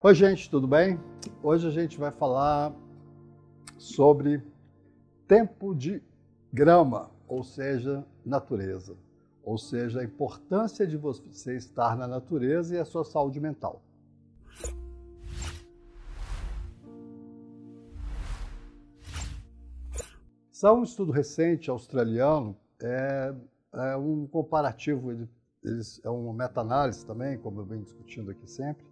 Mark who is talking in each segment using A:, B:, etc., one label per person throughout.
A: Oi, gente, tudo bem? Hoje a gente vai falar sobre tempo de grama, ou seja, natureza. Ou seja, a importância de você estar na natureza e a sua saúde mental. Só um estudo recente australiano, é um comparativo, é uma meta-análise também, como eu venho discutindo aqui sempre.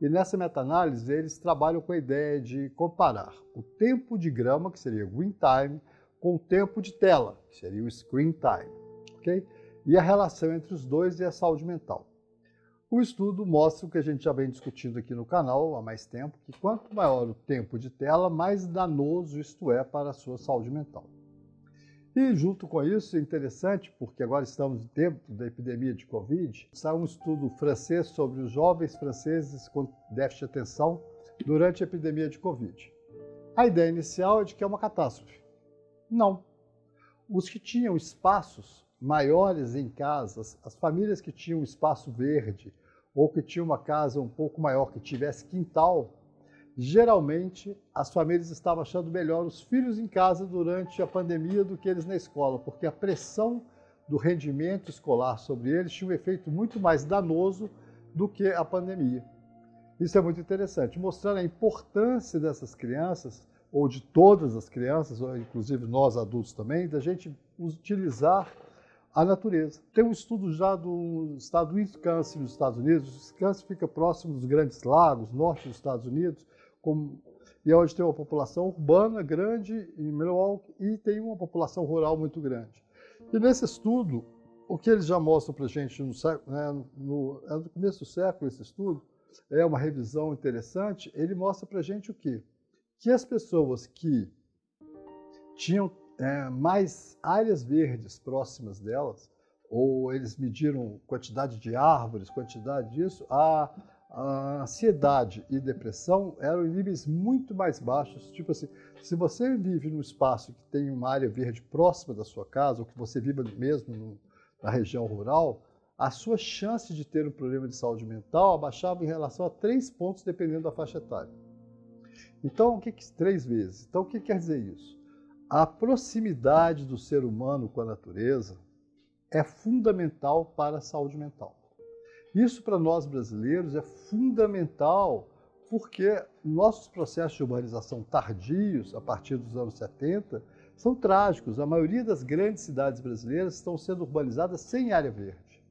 A: E nessa meta-análise, eles trabalham com a ideia de comparar o tempo de grama, que seria o green time, com o tempo de tela, que seria o screen time, ok? E a relação entre os dois e a saúde mental. O estudo mostra o que a gente já vem discutindo aqui no canal há mais tempo, que quanto maior o tempo de tela, mais danoso isto é para a sua saúde mental. E junto com isso, é interessante, porque agora estamos em tempo da epidemia de Covid, saiu um estudo francês sobre os jovens franceses com déficit de atenção durante a epidemia de Covid. A ideia inicial é de que é uma catástrofe. Não. Os que tinham espaços maiores em casas, as famílias que tinham espaço verde, ou que tinham uma casa um pouco maior, que tivesse quintal, geralmente as famílias estavam achando melhor os filhos em casa durante a pandemia do que eles na escola, porque a pressão do rendimento escolar sobre eles tinha um efeito muito mais danoso do que a pandemia. Isso é muito interessante, mostrando a importância dessas crianças, ou de todas as crianças, ou inclusive nós adultos também, da gente utilizar a natureza. Tem um estudo já do estado do Wisconsin, nos Estados Unidos. O Wisconsin fica próximo dos Grandes Lagos, norte dos Estados Unidos, e é onde tem uma população urbana grande em Milwaukee e tem uma população rural muito grande. E nesse estudo, o que eles já mostram para a gente no começo do século, esse estudo, é uma revisão interessante, ele mostra para a gente o quê? Que as pessoas que tinham mais áreas verdes próximas delas, ou eles mediram quantidade de árvores, quantidade disso, a ansiedade e depressão eram em níveis muito mais baixos. Tipo assim, se você vive num espaço que tem uma área verde próxima da sua casa, ou que você vive mesmo na região rural, a sua chance de ter um problema de saúde mental abaixava em relação a 3 pontos, dependendo da faixa etária. Então, 3 vezes. Então, o que quer dizer isso? A proximidade do ser humano com a natureza é fundamental para a saúde mental. Isso, para nós brasileiros, é fundamental porque nossos processos de urbanização tardios, a partir dos anos 70, são trágicos. A maioria das grandes cidades brasileiras estão sendo urbanizadas sem área verde.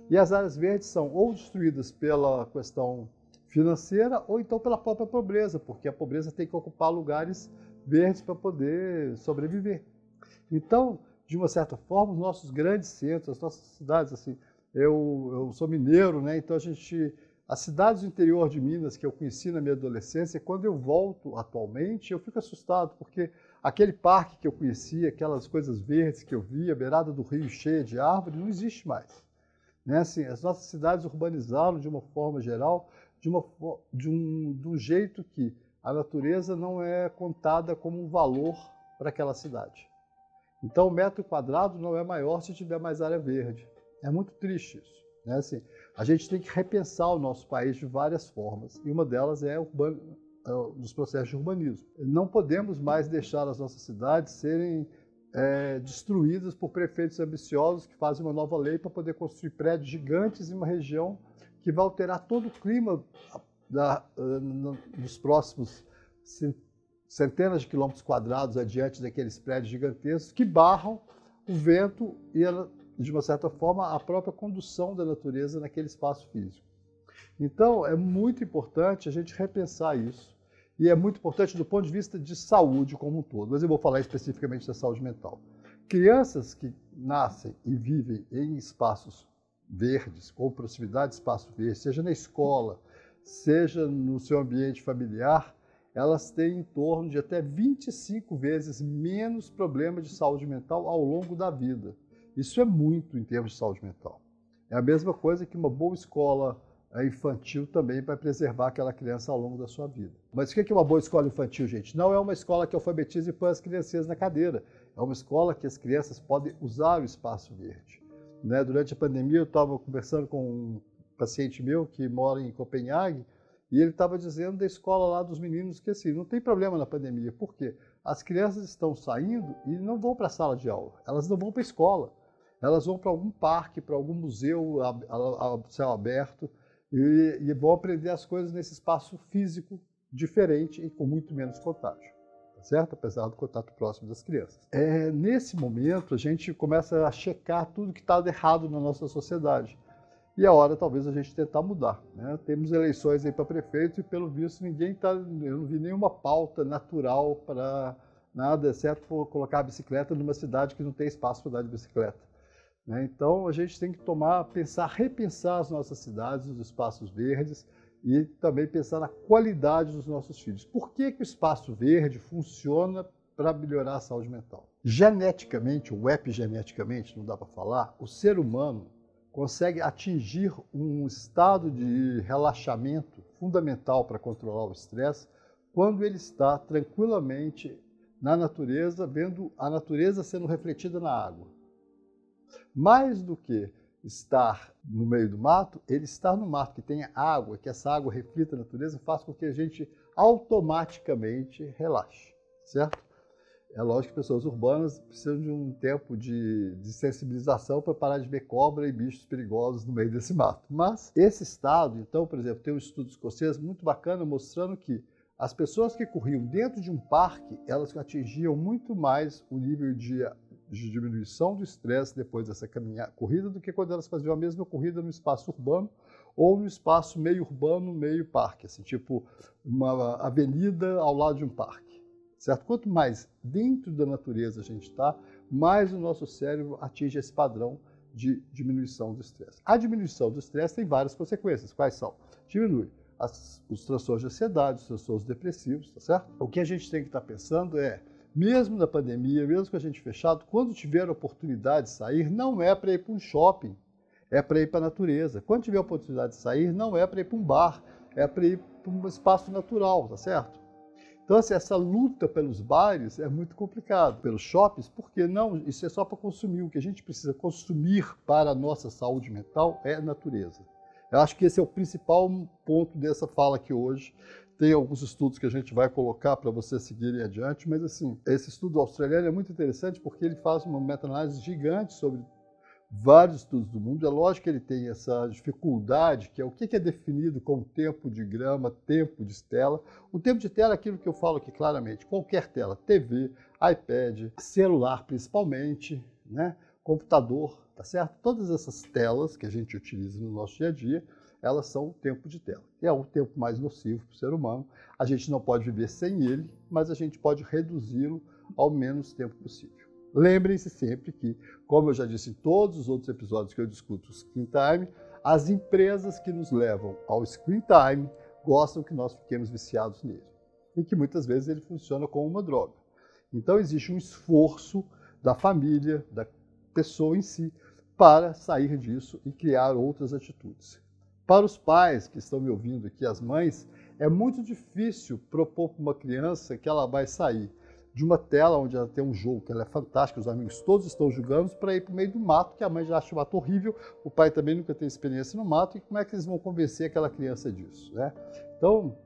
A: E as áreas verdes são ou destruídas pela questão financeira ou então pela própria pobreza, porque a pobreza tem que ocupar lugares verdes para poder sobreviver. Então, de uma certa forma, os nossos grandes centros, as nossas cidades, assim, eu sou mineiro, né? Então as cidades do interior de Minas que eu conheci na minha adolescência, quando eu volto atualmente, eu fico assustado, porque aquele parque que eu conhecia, aquelas coisas verdes que eu via, a beirada do rio cheia de árvores, não existe mais. Né? Assim, as nossas cidades urbanizaram de uma forma geral, de um jeito que a natureza não é contada como um valor para aquela cidade. Então, o metro quadrado não é maior se tiver mais área verde. É muito triste isso. Né? Assim, a gente tem que repensar o nosso país de várias formas, e uma delas é os processos de urbanismo. Não podemos mais deixar as nossas cidades serem destruídas por prefeitos ambiciosos que fazem uma nova lei para poder construir prédios gigantes em uma região que vai alterar todo o clima nos próximos centenas de quilômetros quadrados adiante daqueles prédios gigantescos que barram o vento e, de uma certa forma, a própria condução da natureza naquele espaço físico. Então, é muito importante a gente repensar isso, e é muito importante do ponto de vista de saúde como um todo, mas eu vou falar especificamente da saúde mental. Crianças que nascem e vivem em espaços verdes, com proximidade de espaço verde, seja na escola, seja no seu ambiente familiar, elas têm em torno de até 25 vezes menos problemas de saúde mental ao longo da vida. Isso é muito em termos de saúde mental. É a mesma coisa que uma boa escola infantil também vai preservar aquela criança ao longo da sua vida. Mas o que é uma boa escola infantil, gente? Não é uma escola que alfabetiza e põe as crianças na cadeira. É uma escola que as crianças podem usar o espaço verde. Né? Durante a pandemia, eu estava conversando com um paciente meu que mora em Copenhague, E ele estava dizendo da escola lá dos meninos que assim, não tem problema na pandemia. Por quê? As crianças estão saindo e não vão para a sala de aula, elas não vão para a escola. Elas vão para algum parque, para algum museu a céu aberto e vão aprender as coisas nesse espaço físico diferente e com muito menos contágio, tá certo? Apesar do contato próximo das crianças. Nesse momento, a gente começa a checar tudo que está errado na nossa sociedade. E é hora, talvez, a gente tentar mudar, né? Temos eleições aí para prefeito e, pelo visto, eu não vi nenhuma pauta natural para nada, exceto por colocar a bicicleta numa cidade que não tem espaço para andar de bicicleta. Então, a gente tem que repensar as nossas cidades, os espaços verdes e também pensar na qualidade dos nossos filhos. Por que o espaço verde funciona para melhorar a saúde mental? Geneticamente, ou epigeneticamente, não dá para falar, o ser humano consegue atingir um estado de relaxamento fundamental para controlar o estresse quando ele está tranquilamente na natureza, vendo a natureza sendo refletida na água. Mais do que estar no meio do mato, ele estar no mato que tenha água, que essa água reflita a natureza, faz com que a gente automaticamente relaxe, certo? É lógico que pessoas urbanas precisam de um tempo de sensibilização para parar de ver cobra e bichos perigosos no meio desse mato. Mas esse estado, então, por exemplo, tem um estudo escocês muito bacana mostrando que as pessoas que corriam dentro de um parque, elas atingiam muito mais o nível de diminuição do estresse depois dessa corrida do que quando elas faziam a mesma corrida no espaço urbano ou no espaço meio urbano, meio parque, assim, tipo uma avenida ao lado de um parque. Certo? Quanto mais dentro da natureza a gente está, mais o nosso cérebro atinge esse padrão de diminuição do estresse. A diminuição do estresse tem várias consequências. Quais são? Diminui os transtornos de ansiedade, os transtornos depressivos, tá certo? O que a gente tem que estar pensando mesmo na pandemia, mesmo com a gente fechado, quando tiver a oportunidade de sair, não é para ir para um shopping, é para ir para a natureza. Quando tiver a oportunidade de sair, não é para ir para um bar, é para ir para um espaço natural, tá certo? Então, assim, essa luta pelos bares é muito complicado. Pelos shoppings, porque não, isso é só para consumir. O que a gente precisa consumir para a nossa saúde mental é a natureza. Eu acho que esse é o principal ponto dessa fala aqui hoje. Tem alguns estudos que a gente vai colocar para vocês seguirem adiante, mas assim, esse estudo australiano é muito interessante porque ele faz uma meta-análise gigante sobre vários estudos do mundo. É lógico que ele tem essa dificuldade, que é o que é definido como tempo de grama, tempo de tela. O tempo de tela é aquilo que eu falo aqui claramente, qualquer tela, TV, iPad, celular principalmente, né? Computador, tá certo? Todas essas telas que a gente utiliza no nosso dia a dia, elas são o tempo de tela. É o tempo mais nocivo para o ser humano. A gente não pode viver sem ele, mas a gente pode reduzi-lo ao menos tempo possível. Lembrem-se sempre que, como eu já disse em todos os outros episódios que eu discuto o screen time, as empresas que nos levam ao screen time gostam que nós fiquemos viciados nele. E que muitas vezes ele funciona como uma droga. Então existe um esforço da família, da pessoa em si, para sair disso e criar outras atitudes. Para os pais que estão me ouvindo aqui, as mães, é muito difícil propor para uma criança que ela vai sair de uma tela onde ela tem um jogo que ela é fantástica, os amigos todos estão jogando, para ir para o meio do mato, que a mãe já acha o mato horrível, o pai também nunca tem experiência no mato, e como é que eles vão convencer aquela criança disso, né? Então,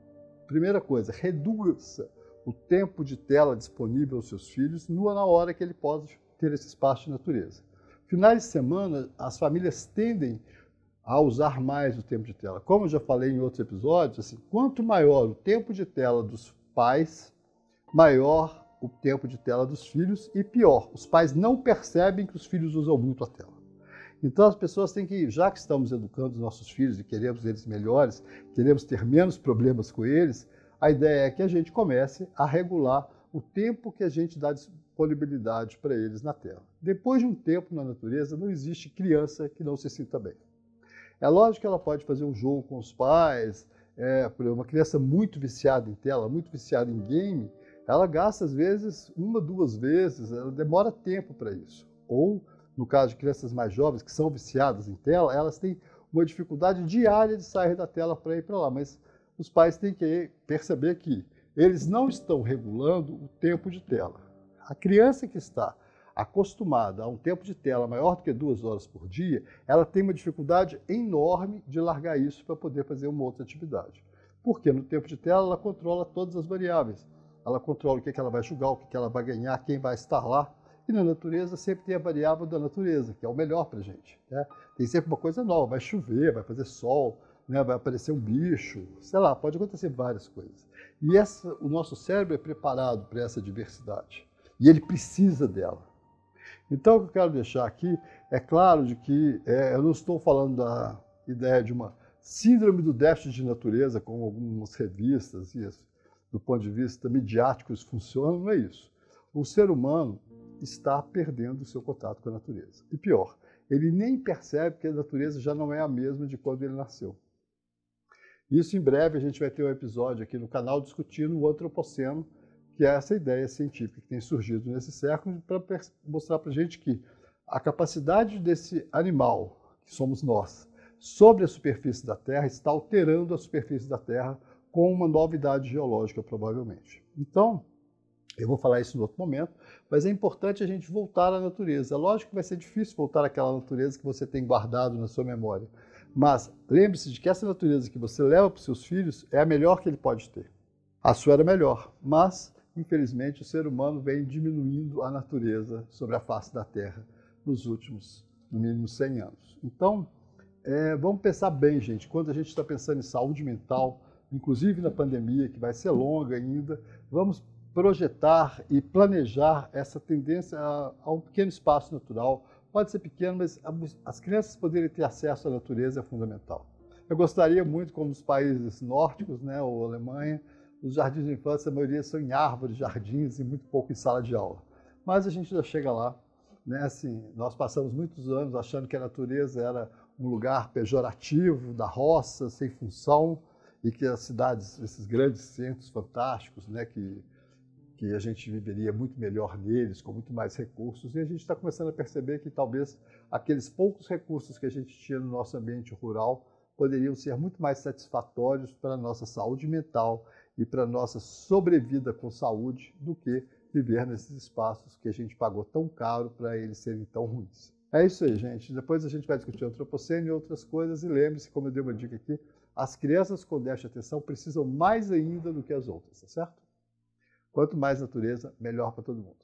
A: primeira coisa, reduza o tempo de tela disponível aos seus filhos na hora que ele pode ter esse espaço de natureza. Finais de semana, as famílias tendem a usar mais o tempo de tela. Como eu já falei em outros episódios, assim, quanto maior o tempo de tela dos pais, maior o tempo de tela dos filhos e pior, os pais não percebem que os filhos usam muito a tela. Então as pessoas têm que, já que estamos educando os nossos filhos e queremos eles melhores, queremos ter menos problemas com eles, a ideia é que a gente comece a regular o tempo que a gente dá disponibilidade para eles na tela. Depois de um tempo na natureza, não existe criança que não se sinta bem. É lógico que ela pode fazer um jogo com os pais, por exemplo, uma criança muito viciada em tela, muito viciada em game, ela gasta às vezes 1, 2 vezes, ela demora tempo para isso. Ou, no caso de crianças mais jovens que são viciadas em tela, elas têm uma dificuldade diária de sair da tela para ir para lá, mas os pais têm que perceber que eles não estão regulando o tempo de tela. A criança que está acostumada a um tempo de tela maior do que 2 horas por dia, ela tem uma dificuldade enorme de largar isso para poder fazer uma outra atividade. Porque no tempo de tela ela controla todas as variáveis. Ela controla o que ela vai julgar, o que ela vai ganhar, quem vai estar lá. E na natureza sempre tem a variável da natureza, que é o melhor para a gente, né? Tem sempre uma coisa nova, vai chover, vai fazer sol, né? Vai aparecer um bicho, sei lá, pode acontecer várias coisas. E o nosso cérebro é preparado para essa diversidade. E ele precisa dela. Então, o que eu quero deixar aqui é claro de que eu não estou falando da ideia de uma síndrome do déficit de natureza, como algumas revistas, isso, do ponto de vista midiático, isso funciona, não é isso. O ser humano está perdendo o seu contato com a natureza. E pior, ele nem percebe que a natureza já não é a mesma de quando ele nasceu. Isso em breve a gente vai ter um episódio aqui no canal discutindo o antropoceno, que é essa ideia científica que tem surgido nesse século para mostrar para a gente que a capacidade desse animal, que somos nós, sobre a superfície da Terra, está alterando a superfície da Terra com uma novidade geológica, provavelmente. Então, eu vou falar isso em outro momento, mas é importante a gente voltar à natureza. É lógico que vai ser difícil voltar àquela natureza que você tem guardado na sua memória, mas lembre-se de que essa natureza que você leva para os seus filhos é a melhor que ele pode ter. A sua era melhor, mas, infelizmente, o ser humano vem diminuindo a natureza sobre a face da Terra nos últimos, no mínimo, 100 anos. Então, vamos pensar bem, gente, quando a gente está pensando em saúde mental, inclusive na pandemia, que vai ser longa ainda, vamos projetar e planejar essa tendência a um pequeno espaço natural. Pode ser pequeno, mas as crianças poderem ter acesso à natureza é fundamental. Eu gostaria muito, como os países nórdicos, né, ou Alemanha, os jardins de infância, a maioria são em árvores, jardins e muito pouco em sala de aula. Mas a gente já chega lá, né? Assim, nós passamos muitos anos achando que a natureza era um lugar pejorativo, da roça, sem função, e que as cidades, esses grandes centros fantásticos, né, que a gente viveria muito melhor neles, com muito mais recursos, e a gente está começando a perceber que talvez aqueles poucos recursos que a gente tinha no nosso ambiente rural poderiam ser muito mais satisfatórios para a nossa saúde mental e para a nossa sobrevida com saúde do que viver nesses espaços que a gente pagou tão caro para eles serem tão ruins. É isso aí, gente. Depois a gente vai discutir antropoceno e outras coisas, e lembre-se, como eu dei uma dica aqui, as crianças com déficit de atenção precisam mais ainda do que as outras, tá certo? Quanto mais natureza, melhor para todo mundo.